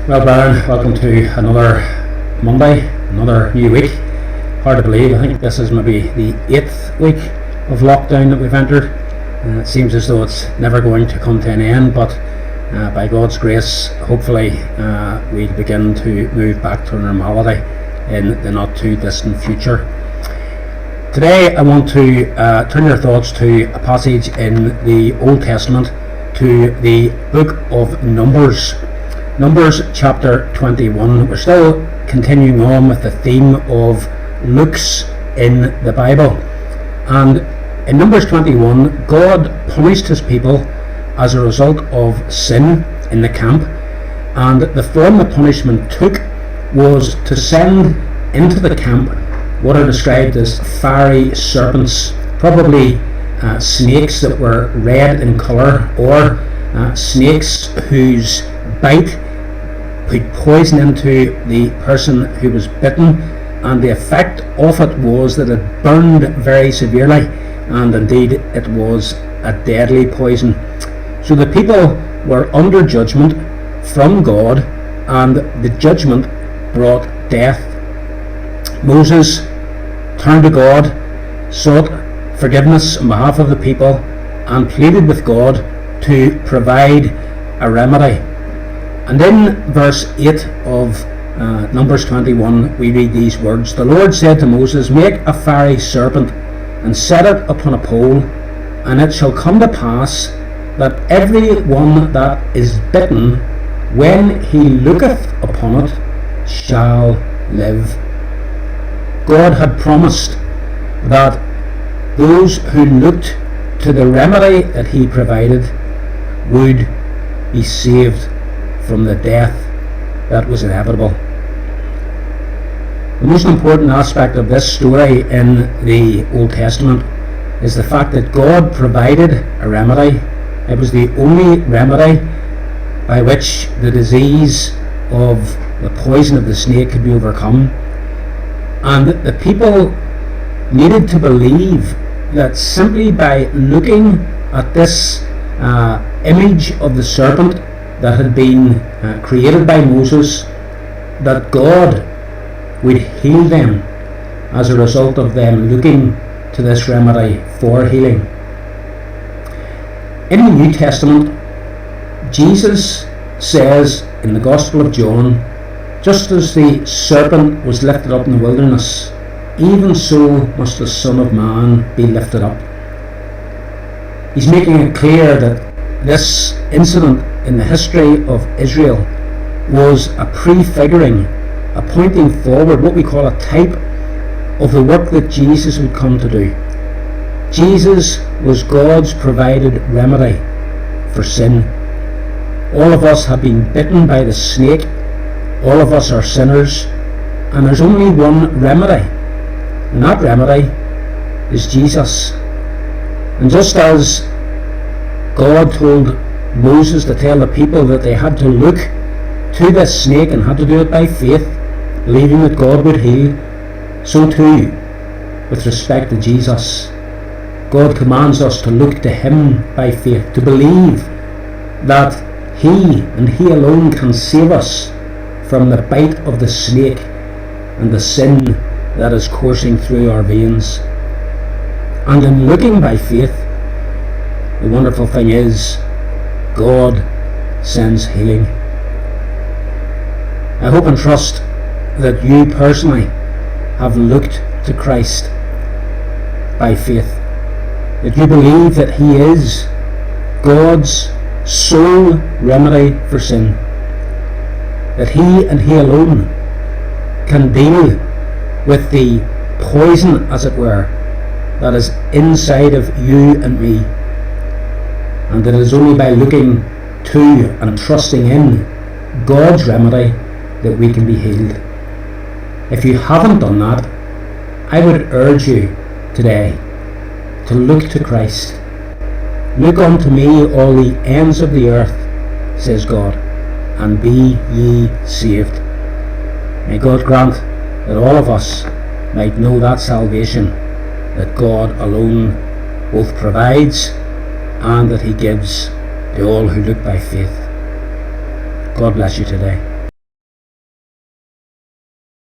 Well, Brian, welcome to another Monday, another new week. Hard to believe, I think this is maybe the 8th week of lockdown that we've entered. It seems as though it's never going to come to an end, but by God's grace, hopefully we'll begin to move back to normality in the not too distant future. Today I want to turn your thoughts to a passage in the Old Testament, to the book of Numbers. Numbers chapter 21. We're still continuing on with the theme of looks in the Bible. And in Numbers 21, God punished his people as a result of sin in the camp. And the form the punishment took was to send into the camp what are described as fiery serpents, probably snakes that were red in colour, or snakes whose bite put poison into the person who was bitten, and the effect of it was that it burned very severely, and indeed it was a deadly poison. So the people were under judgment from God, and the judgment brought death. Moses turned to God, sought forgiveness on behalf of the people, and pleaded with God to provide a remedy. And in verse 8 of Numbers 21, we read these words: "The Lord said to Moses, Make a fiery serpent, and set it upon a pole, and it shall come to pass that every one that is bitten, when he looketh upon it, shall live." God had promised that those who looked to the remedy that he provided would be saved from the death that was inevitable. The most important aspect of this story in the Old Testament is the fact that God provided a remedy. It was the only remedy by which the disease of the poison of the snake could be overcome. And the people needed to believe that simply by looking at this image of the serpent that had been created by Moses, that God would heal them as a result of them looking to this remedy for healing. In the New Testament, Jesus says in the Gospel of John, just as the serpent was lifted up in the wilderness, even so must the Son of Man be lifted up. He's making it clear that this incident in the history of Israel was a prefiguring, a pointing forward, what we call a type of the work that Jesus would come to do. Jesus was God's provided remedy for sin. All of us have been bitten by the snake. All of us are sinners, and there's only one remedy, and that remedy is Jesus. And just as God told Moses to tell the people that they had to look to this snake and had to do it by faith, believing that God would heal, so too, with respect to Jesus, God commands us to look to him by faith, to believe that he and he alone can save us from the bite of the snake and the sin that is coursing through our veins. And in looking by faith, the wonderful thing is, God sends healing. I hope and trust that you personally have looked to Christ by faith, that you believe that he is God's sole remedy for sin, that he and he alone can deal with the poison, as it were, that is inside of you and me, and that it is only by looking to and trusting in God's remedy that we can be healed. If you haven't done that, I would urge you today to look to Christ. Look unto me, all the ends of the earth, says God, and be ye saved. May God grant that all of us might know that salvation that God alone both provides and that he gives to all who look by faith. God bless you today.